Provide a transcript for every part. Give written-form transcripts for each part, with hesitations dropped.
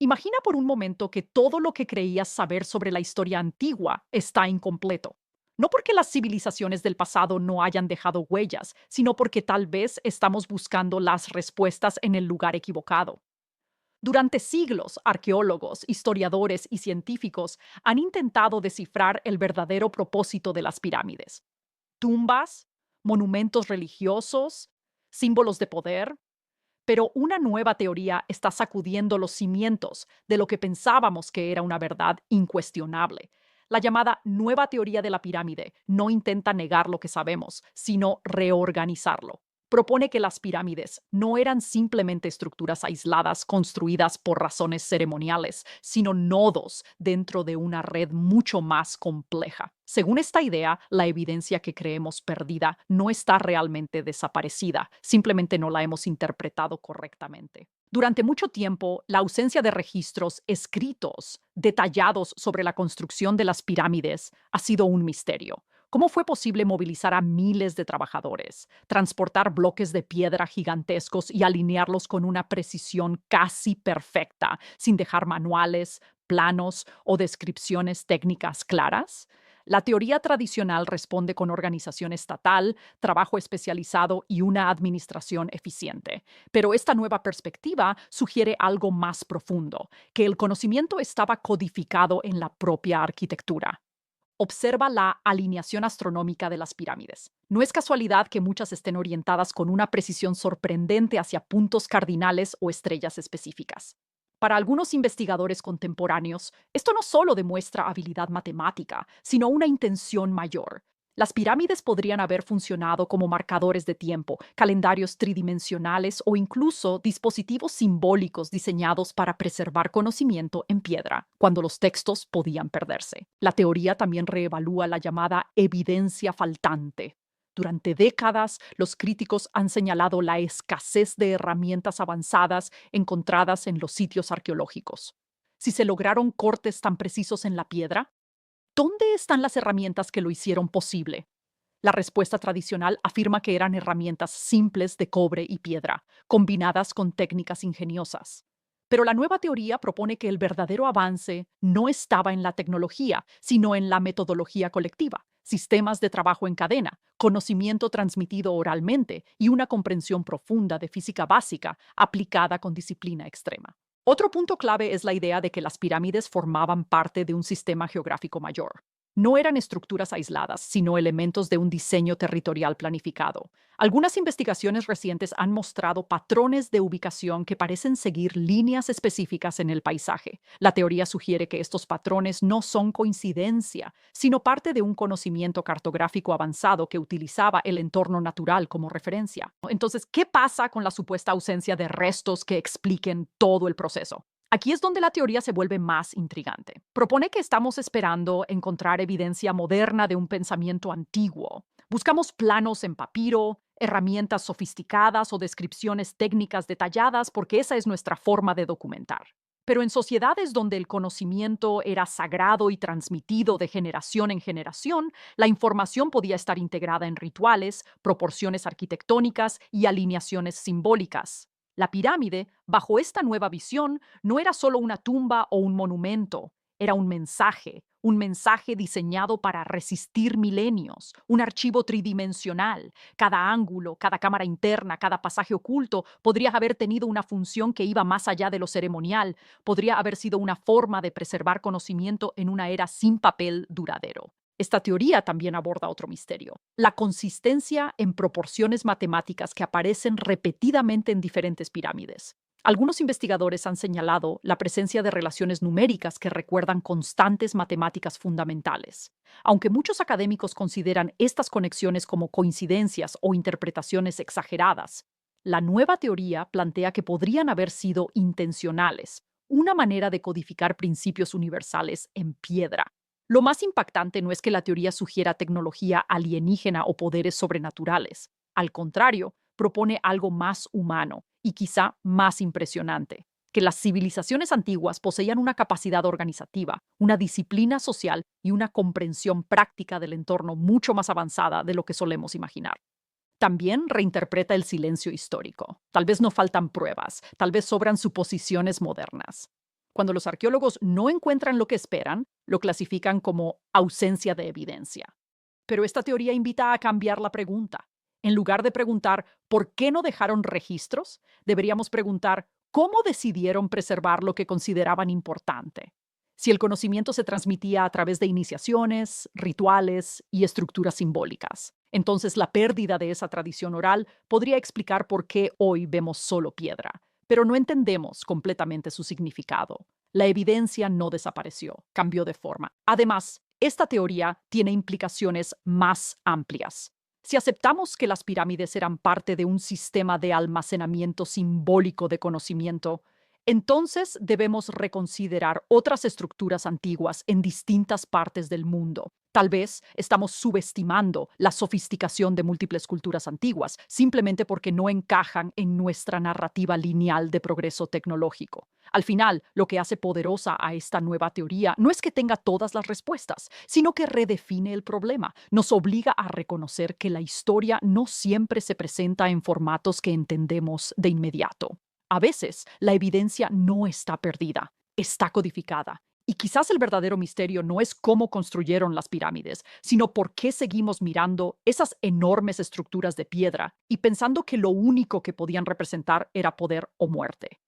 Imagina por un momento que todo lo que creías saber sobre la historia antigua está incompleto. No porque las civilizaciones del pasado no hayan dejado huellas, sino porque tal vez estamos buscando las respuestas en el lugar equivocado. Durante siglos, arqueólogos, historiadores y científicos han intentado descifrar el verdadero propósito de las pirámides. Tumbas, monumentos religiosos, símbolos de poder, pero una nueva teoría está sacudiendo los cimientos de lo que pensábamos que era una verdad incuestionable. La llamada nueva teoría de la pirámide no intenta negar lo que sabemos, sino reorganizarlo. Propone que las pirámides no eran simplemente estructuras aisladas construidas por razones ceremoniales, sino nodos dentro de una red mucho más compleja. Según esta idea, la evidencia que creemos perdida no está realmente desaparecida, simplemente no la hemos interpretado correctamente. Durante mucho tiempo, la ausencia de registros escritos detallados sobre la construcción de las pirámides ha sido un misterio. ¿Cómo fue posible movilizar a miles de trabajadores, transportar bloques de piedra gigantescos y alinearlos con una precisión casi perfecta, sin dejar manuales, planos o descripciones técnicas claras? La teoría tradicional responde con organización estatal, trabajo especializado y una administración eficiente. Pero esta nueva perspectiva sugiere algo más profundo, que el conocimiento estaba codificado en la propia arquitectura. Observa la alineación astronómica de las pirámides. No es casualidad que muchas estén orientadas con una precisión sorprendente hacia puntos cardinales o estrellas específicas. Para algunos investigadores contemporáneos, esto no solo demuestra habilidad matemática, sino una intención mayor. Las pirámides podrían haber funcionado como marcadores de tiempo, calendarios tridimensionales o incluso dispositivos simbólicos diseñados para preservar conocimiento en piedra, cuando los textos podían perderse. La teoría también reevalúa la llamada evidencia faltante. Durante décadas, los críticos han señalado la escasez de herramientas avanzadas encontradas en los sitios arqueológicos. Si se lograron cortes tan precisos en la piedra, ¿dónde están las herramientas que lo hicieron posible? La respuesta tradicional afirma que eran herramientas simples de cobre y piedra, combinadas con técnicas ingeniosas. Pero la nueva teoría propone que el verdadero avance no estaba en la tecnología, sino en la metodología colectiva, sistemas de trabajo en cadena, conocimiento transmitido oralmente y una comprensión profunda de física básica aplicada con disciplina extrema. Otro punto clave es la idea de que las pirámides formaban parte de un sistema geográfico mayor. No eran estructuras aisladas, sino elementos de un diseño territorial planificado. Algunas investigaciones recientes han mostrado patrones de ubicación que parecen seguir líneas específicas en el paisaje. La teoría sugiere que estos patrones no son coincidencia, sino parte de un conocimiento cartográfico avanzado que utilizaba el entorno natural como referencia. Entonces, ¿qué pasa con la supuesta ausencia de restos que expliquen todo el proceso? Aquí es donde la teoría se vuelve más intrigante. Propone que estamos esperando encontrar evidencia moderna de un pensamiento antiguo. Buscamos planos en papiro, herramientas sofisticadas o descripciones técnicas detalladas porque esa es nuestra forma de documentar. Pero en sociedades donde el conocimiento era sagrado y transmitido de generación en generación, la información podía estar integrada en rituales, proporciones arquitectónicas y alineaciones simbólicas. La pirámide, bajo esta nueva visión, no era solo una tumba o un monumento, era un mensaje diseñado para resistir milenios, un archivo tridimensional. Cada ángulo, cada cámara interna, cada pasaje oculto podría haber tenido una función que iba más allá de lo ceremonial, podría haber sido una forma de preservar conocimiento en una era sin papel duradero. Esta teoría también aborda otro misterio: la consistencia en proporciones matemáticas que aparecen repetidamente en diferentes pirámides. Algunos investigadores han señalado la presencia de relaciones numéricas que recuerdan constantes matemáticas fundamentales. Aunque muchos académicos consideran estas conexiones como coincidencias o interpretaciones exageradas, la nueva teoría plantea que podrían haber sido intencionales, una manera de codificar principios universales en piedra. Lo más impactante no es que la teoría sugiera tecnología alienígena o poderes sobrenaturales. Al contrario, propone algo más humano y quizá más impresionante: que las civilizaciones antiguas poseían una capacidad organizativa, una disciplina social y una comprensión práctica del entorno mucho más avanzada de lo que solemos imaginar. También reinterpreta el silencio histórico. Tal vez no faltan pruebas, tal vez sobran suposiciones modernas. Cuando los arqueólogos no encuentran lo que esperan, lo clasifican como ausencia de evidencia. Pero esta teoría invita a cambiar la pregunta. En lugar de preguntar ¿por qué no dejaron registros?, deberíamos preguntar ¿cómo decidieron preservar lo que consideraban importante? Si el conocimiento se transmitía a través de iniciaciones, rituales y estructuras simbólicas, entonces la pérdida de esa tradición oral podría explicar por qué hoy vemos solo piedra, pero no entendemos completamente su significado. La evidencia no desapareció, cambió de forma. Además, esta teoría tiene implicaciones más amplias. Si aceptamos que las pirámides eran parte de un sistema de almacenamiento simbólico de conocimiento, entonces debemos reconsiderar otras estructuras antiguas en distintas partes del mundo. Tal vez estamos subestimando la sofisticación de múltiples culturas antiguas, simplemente porque no encajan en nuestra narrativa lineal de progreso tecnológico. Al final, lo que hace poderosa a esta nueva teoría no es que tenga todas las respuestas, sino que redefine el problema. Nos obliga a reconocer que la historia no siempre se presenta en formatos que entendemos de inmediato. A veces, la evidencia no está perdida, está codificada. Y quizás el verdadero misterio no es cómo construyeron las pirámides, sino por qué seguimos mirando esas enormes estructuras de piedra y pensando que lo único que podían representar era poder o muerte.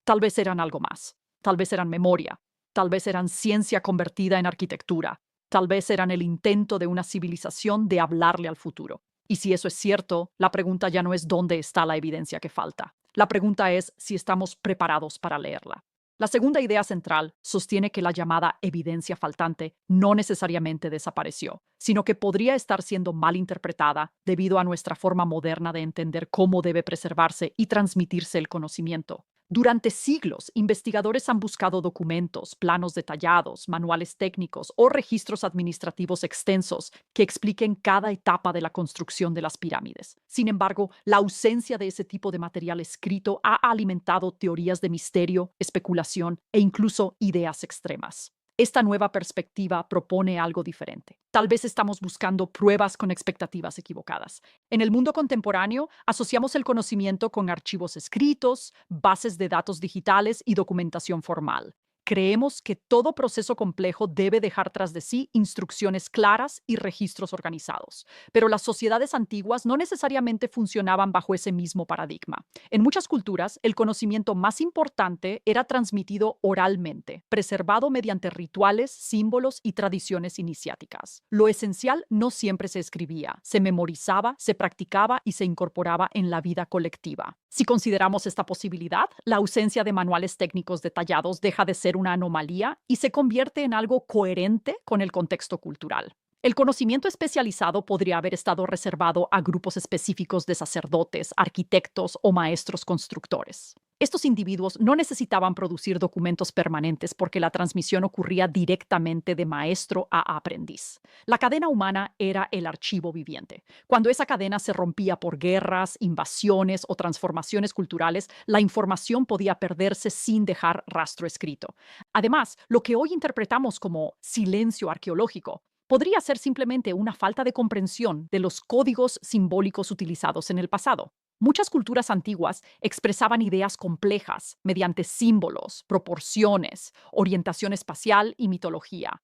Tal vez eran algo más. Tal vez eran memoria. Tal vez eran ciencia convertida en arquitectura. Tal vez eran el intento de una civilización de hablarle al futuro. Y si eso es cierto, la pregunta ya no es dónde está la evidencia que falta. La pregunta es si estamos preparados para leerla. La segunda idea central sostiene que la llamada evidencia faltante no necesariamente desapareció, sino que podría estar siendo mal interpretada debido a nuestra forma moderna de entender cómo debe preservarse y transmitirse el conocimiento. Durante siglos, investigadores han buscado documentos, planos detallados, manuales técnicos o registros administrativos extensos que expliquen cada etapa de la construcción de las pirámides. Sin embargo, la ausencia de ese tipo de material escrito ha alimentado teorías de misterio, especulación e incluso ideas extremas. Esta nueva perspectiva propone algo diferente. Tal vez estamos buscando pruebas con expectativas equivocadas. En el mundo contemporáneo, asociamos el conocimiento con archivos escritos, bases de datos digitales y documentación formal. Creemos que todo proceso complejo debe dejar tras de sí instrucciones claras y registros organizados. Pero las sociedades antiguas no necesariamente funcionaban bajo ese mismo paradigma. En muchas culturas, el conocimiento más importante era transmitido oralmente, preservado mediante rituales, símbolos y tradiciones iniciáticas. Lo esencial no siempre se escribía, se memorizaba, se practicaba y se incorporaba en la vida colectiva. Si consideramos esta posibilidad, la ausencia de manuales técnicos detallados deja de ser una anomalía y se convierte en algo coherente con el contexto cultural. El conocimiento especializado podría haber estado reservado a grupos específicos de sacerdotes, arquitectos o maestros constructores. Estos individuos no necesitaban producir documentos permanentes porque la transmisión ocurría directamente de maestro a aprendiz. La cadena humana era el archivo viviente. Cuando esa cadena se rompía por guerras, invasiones o transformaciones culturales, la información podía perderse sin dejar rastro escrito. Además, lo que hoy interpretamos como silencio arqueológico podría ser simplemente una falta de comprensión de los códigos simbólicos utilizados en el pasado. Muchas culturas antiguas expresaban ideas complejas mediante símbolos, proporciones, orientación espacial y mitología.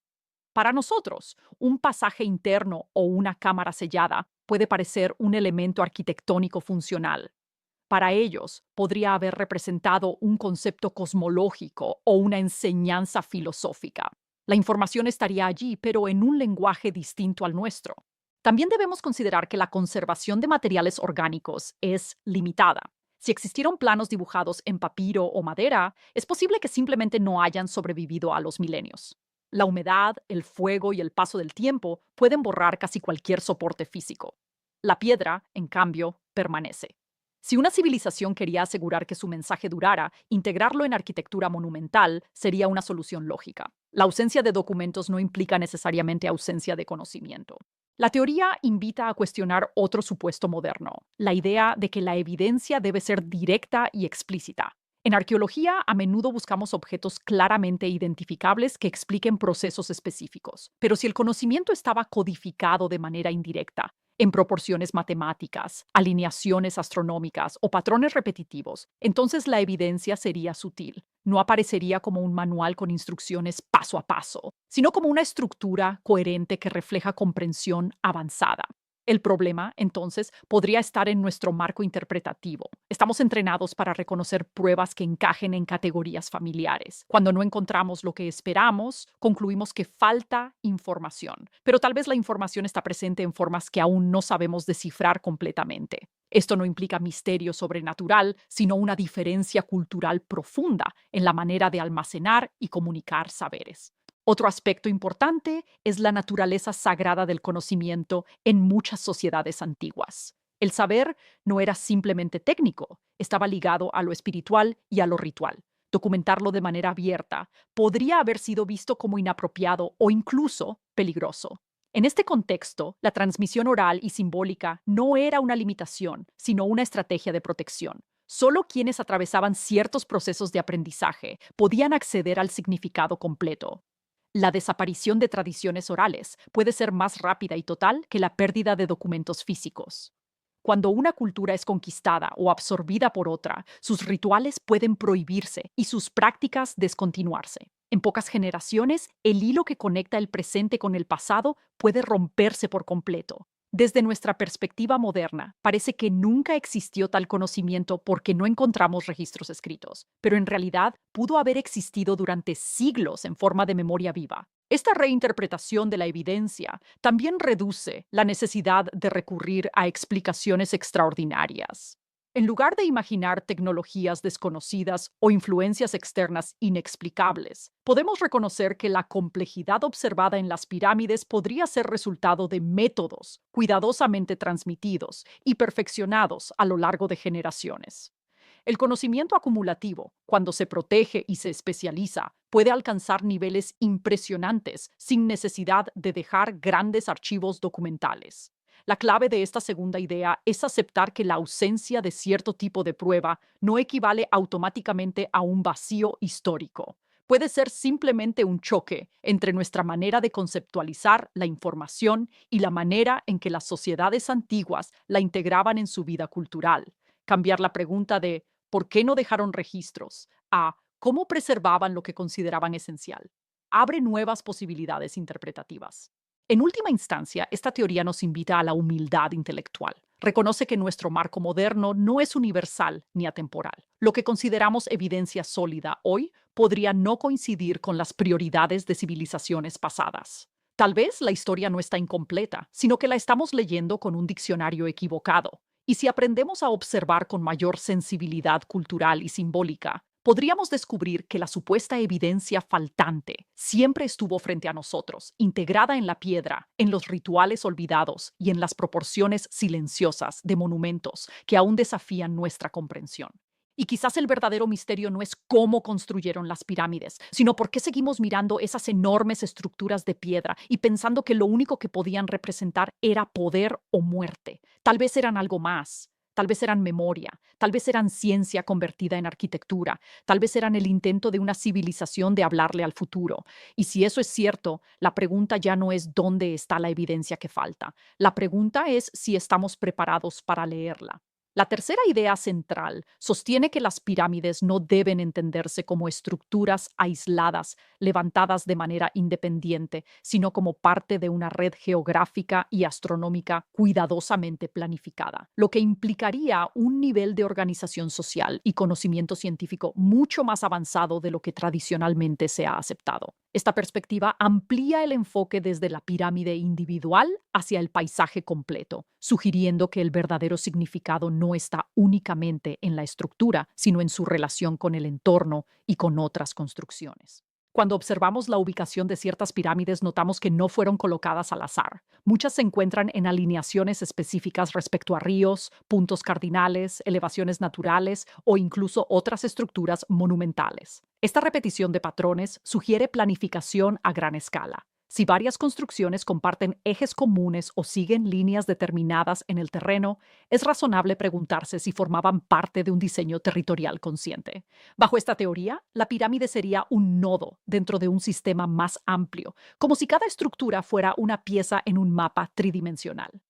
Para nosotros, un pasaje interno o una cámara sellada puede parecer un elemento arquitectónico funcional. Para ellos, podría haber representado un concepto cosmológico o una enseñanza filosófica. La información estaría allí, pero en un lenguaje distinto al nuestro. También debemos considerar que la conservación de materiales orgánicos es limitada. Si existieron planos dibujados en papiro o madera, es posible que simplemente no hayan sobrevivido a los milenios. La humedad, el fuego y el paso del tiempo pueden borrar casi cualquier soporte físico. La piedra, en cambio, permanece. Si una civilización quería asegurar que su mensaje durara, integrarlo en arquitectura monumental sería una solución lógica. La ausencia de documentos no implica necesariamente ausencia de conocimiento. La teoría invita a cuestionar otro supuesto moderno, la idea de que la evidencia debe ser directa y explícita. En arqueología, a menudo buscamos objetos claramente identificables que expliquen procesos específicos. Pero si el conocimiento estaba codificado de manera indirecta, en proporciones matemáticas, alineaciones astronómicas o patrones repetitivos, entonces la evidencia sería sutil. no aparecería como un manual con instrucciones paso a paso, sino como una estructura coherente que refleja comprensión avanzada. El problema, entonces, podría estar en nuestro marco interpretativo. Estamos entrenados para reconocer pruebas que encajen en categorías familiares. Cuando no encontramos lo que esperamos, concluimos que falta información, pero tal vez la información está presente en formas que aún no sabemos descifrar completamente. Esto no implica misterio sobrenatural, sino una diferencia cultural profunda en la manera de almacenar y comunicar saberes. Otro aspecto importante es la naturaleza sagrada del conocimiento en muchas sociedades antiguas. El saber no era simplemente técnico, estaba ligado a lo espiritual y a lo ritual. Documentarlo de manera abierta podría haber sido visto como inapropiado o incluso peligroso. En este contexto, la transmisión oral y simbólica no era una limitación, sino una estrategia de protección. Solo quienes atravesaban ciertos procesos de aprendizaje podían acceder al significado completo. La desaparición de tradiciones orales puede ser más rápida y total que la pérdida de documentos físicos. Cuando una cultura es conquistada o absorbida por otra, sus rituales pueden prohibirse y sus prácticas descontinuarse. En pocas generaciones, el hilo que conecta el presente con el pasado puede romperse por completo. Desde nuestra perspectiva moderna, parece que nunca existió tal conocimiento porque no encontramos registros escritos, pero en realidad pudo haber existido durante siglos en forma de memoria viva. Esta reinterpretación de la evidencia también reduce la necesidad de recurrir a explicaciones extraordinarias. En lugar de imaginar tecnologías desconocidas o influencias externas inexplicables, podemos reconocer que la complejidad observada en las pirámides podría ser resultado de métodos cuidadosamente transmitidos y perfeccionados a lo largo de generaciones. El conocimiento acumulativo, cuando se protege y se especializa, puede alcanzar niveles impresionantes sin necesidad de dejar grandes archivos documentales. La clave de esta segunda idea es aceptar que la ausencia de cierto tipo de prueba no equivale automáticamente a un vacío histórico. Puede ser simplemente un choque entre nuestra manera de conceptualizar la información y la manera en que las sociedades antiguas la integraban en su vida cultural. Cambiar la pregunta de ¿por qué no dejaron registros? A ¿cómo preservaban lo que consideraban esencial? Abre nuevas posibilidades interpretativas. En última instancia, esta teoría nos invita a la humildad intelectual. Reconoce que nuestro marco moderno no es universal ni atemporal. Lo que consideramos evidencia sólida hoy podría no coincidir con las prioridades de civilizaciones pasadas. Tal vez la historia no está incompleta, sino que la estamos leyendo con un diccionario equivocado. Y si aprendemos a observar con mayor sensibilidad cultural y simbólica, podríamos descubrir que la supuesta evidencia faltante siempre estuvo frente a nosotros, integrada en la piedra, en los rituales olvidados y en las proporciones silenciosas de monumentos que aún desafían nuestra comprensión. Y quizás el verdadero misterio no es cómo construyeron las pirámides, sino por qué seguimos mirando esas enormes estructuras de piedra y pensando que lo único que podían representar era poder o muerte. Tal vez eran algo más. Tal vez eran memoria, tal vez eran ciencia convertida en arquitectura, tal vez eran el intento de una civilización de hablarle al futuro. Y si eso es cierto, la pregunta ya no es dónde está la evidencia que falta. La pregunta es si estamos preparados para leerla. La tercera idea central sostiene que las pirámides no deben entenderse como estructuras aisladas, levantadas de manera independiente, sino como parte de una red geográfica y astronómica cuidadosamente planificada, lo que implicaría un nivel de organización social y conocimiento científico mucho más avanzado de lo que tradicionalmente se ha aceptado. Esta perspectiva amplía el enfoque desde la pirámide individual hacia el paisaje completo, sugiriendo que el verdadero significado no está únicamente en la estructura, sino en su relación con el entorno y con otras construcciones. Cuando observamos la ubicación de ciertas pirámides, notamos que no fueron colocadas al azar. Muchas se encuentran en alineaciones específicas respecto a ríos, puntos cardinales, elevaciones naturales o incluso otras estructuras monumentales. Esta repetición de patrones sugiere planificación a gran escala. Si varias construcciones comparten ejes comunes o siguen líneas determinadas en el terreno, es razonable preguntarse si formaban parte de un diseño territorial consciente. Bajo esta teoría, la pirámide sería un nodo dentro de un sistema más amplio, como si cada estructura fuera una pieza en un mapa tridimensional.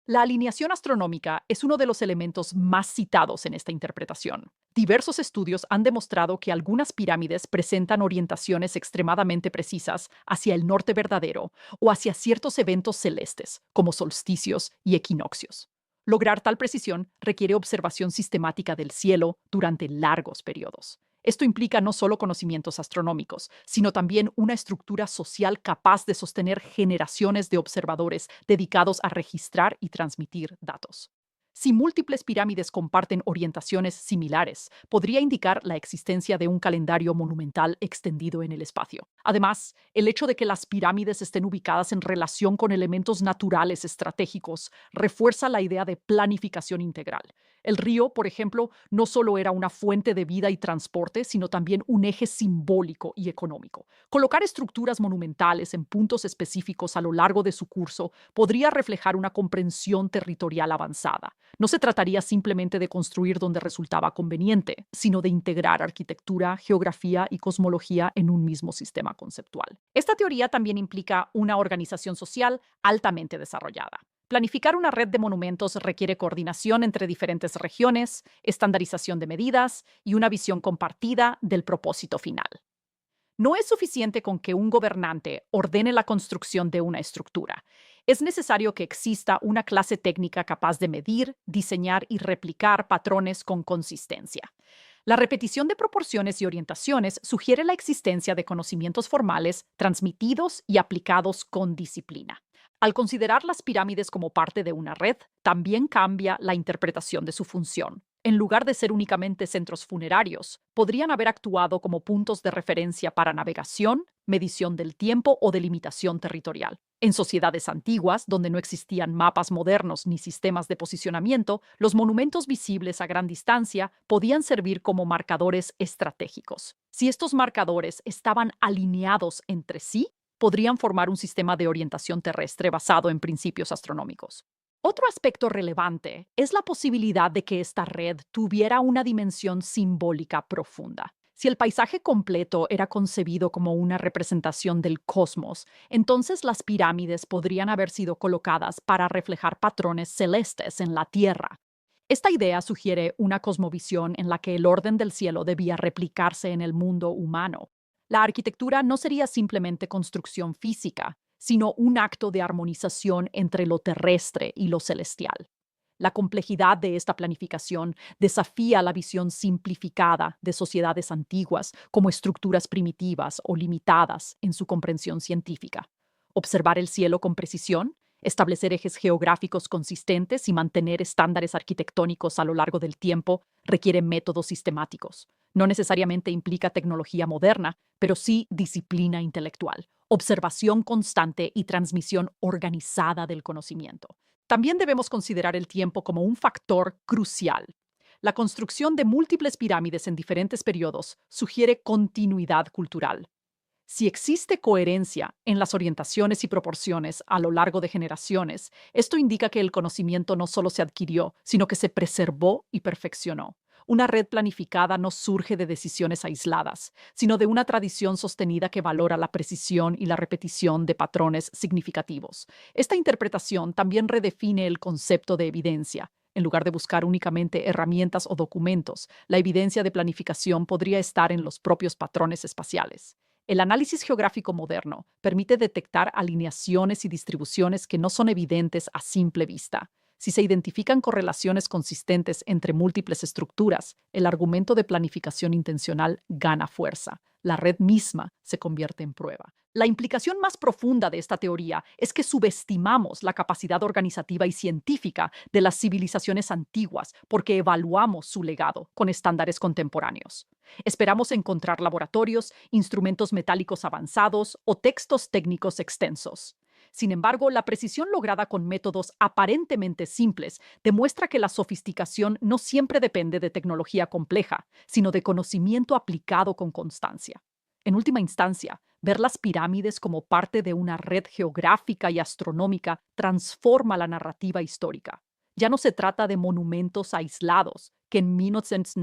La alineación astronómica es uno de los elementos más citados en esta interpretación. Diversos estudios han demostrado que algunas pirámides presentan orientaciones extremadamente precisas hacia el norte verdadero o hacia ciertos eventos celestes, como solsticios y equinoccios. Lograr tal precisión requiere observación sistemática del cielo durante largos periodos. Esto implica no solo conocimientos astronómicos, sino también una estructura social capaz de sostener generaciones de observadores dedicados a registrar y transmitir datos. Si múltiples pirámides comparten orientaciones similares, podría indicar la existencia de un calendario monumental extendido en el espacio. Además, el hecho de que las pirámides estén ubicadas en relación con elementos naturales estratégicos refuerza la idea de planificación integral. El río, por ejemplo, no solo era una fuente de vida y transporte, sino también un eje simbólico y económico. Colocar estructuras monumentales en puntos específicos a lo largo de su curso podría reflejar una comprensión territorial avanzada. No se trataría simplemente de construir donde resultaba conveniente, sino de integrar arquitectura, geografía y cosmología en un mismo sistema conceptual. Esta teoría también implica una organización social altamente desarrollada. Planificar una red de monumentos requiere coordinación entre diferentes regiones, estandarización de medidas y una visión compartida del propósito final. No es suficiente con que un gobernante ordene la construcción de una estructura. Es necesario que exista una clase técnica capaz de medir, diseñar y replicar patrones con consistencia. La repetición de proporciones y orientaciones sugiere la existencia de conocimientos formales transmitidos y aplicados con disciplina. Al considerar las pirámides como parte de una red, también cambia la interpretación de su función. En lugar de ser únicamente centros funerarios, podrían haber actuado como puntos de referencia para navegación, medición del tiempo o delimitación territorial. En sociedades antiguas, donde no existían mapas modernos ni sistemas de posicionamiento, los monumentos visibles a gran distancia podían servir como marcadores estratégicos. Si estos marcadores estaban alineados entre sí, podrían formar un sistema de orientación terrestre basado en principios astronómicos. Otro aspecto relevante es la posibilidad de que esta red tuviera una dimensión simbólica profunda. Si el paisaje completo era concebido como una representación del cosmos, entonces las pirámides podrían haber sido colocadas para reflejar patrones celestes en la Tierra. Esta idea sugiere una cosmovisión en la que el orden del cielo debía replicarse en el mundo humano. La arquitectura no sería simplemente construcción física, sino un acto de armonización entre lo terrestre y lo celestial. La complejidad de esta planificación desafía la visión simplificada de sociedades antiguas como estructuras primitivas o limitadas en su comprensión científica. Observar el cielo con precisión, establecer ejes geográficos consistentes y mantener estándares arquitectónicos a lo largo del tiempo requiere métodos sistemáticos. No necesariamente implica tecnología moderna, pero sí disciplina intelectual, observación constante y transmisión organizada del conocimiento. También debemos considerar el tiempo como un factor crucial. La construcción de múltiples pirámides en diferentes periodos sugiere continuidad cultural. Si existe coherencia en las orientaciones y proporciones a lo largo de generaciones, esto indica que el conocimiento no solo se adquirió, sino que se preservó y perfeccionó. Una red planificada no surge de decisiones aisladas, sino de una tradición sostenida que valora la precisión y la repetición de patrones significativos. Esta interpretación también redefine el concepto de evidencia. En lugar de buscar únicamente herramientas o documentos, la evidencia de planificación podría estar en los propios patrones espaciales. El análisis geográfico moderno permite detectar alineaciones y distribuciones que no son evidentes a simple vista. Si se identifican correlaciones consistentes entre múltiples estructuras, el argumento de planificación intencional gana fuerza. La red misma se convierte en prueba. La implicación más profunda de esta teoría es que subestimamos la capacidad organizativa y científica de las civilizaciones antiguas porque evaluamos su legado con estándares contemporáneos. Esperamos encontrar laboratorios, instrumentos metálicos avanzados o textos técnicos extensos. Sin embargo, la precisión lograda con métodos aparentemente simples demuestra que la sofisticación no siempre depende de tecnología compleja, sino de conocimiento aplicado con constancia. En última instancia, ver las pirámides como parte de una red geográfica y astronómica transforma la narrativa histórica. Ya no se trata de monumentos aislados que en 1900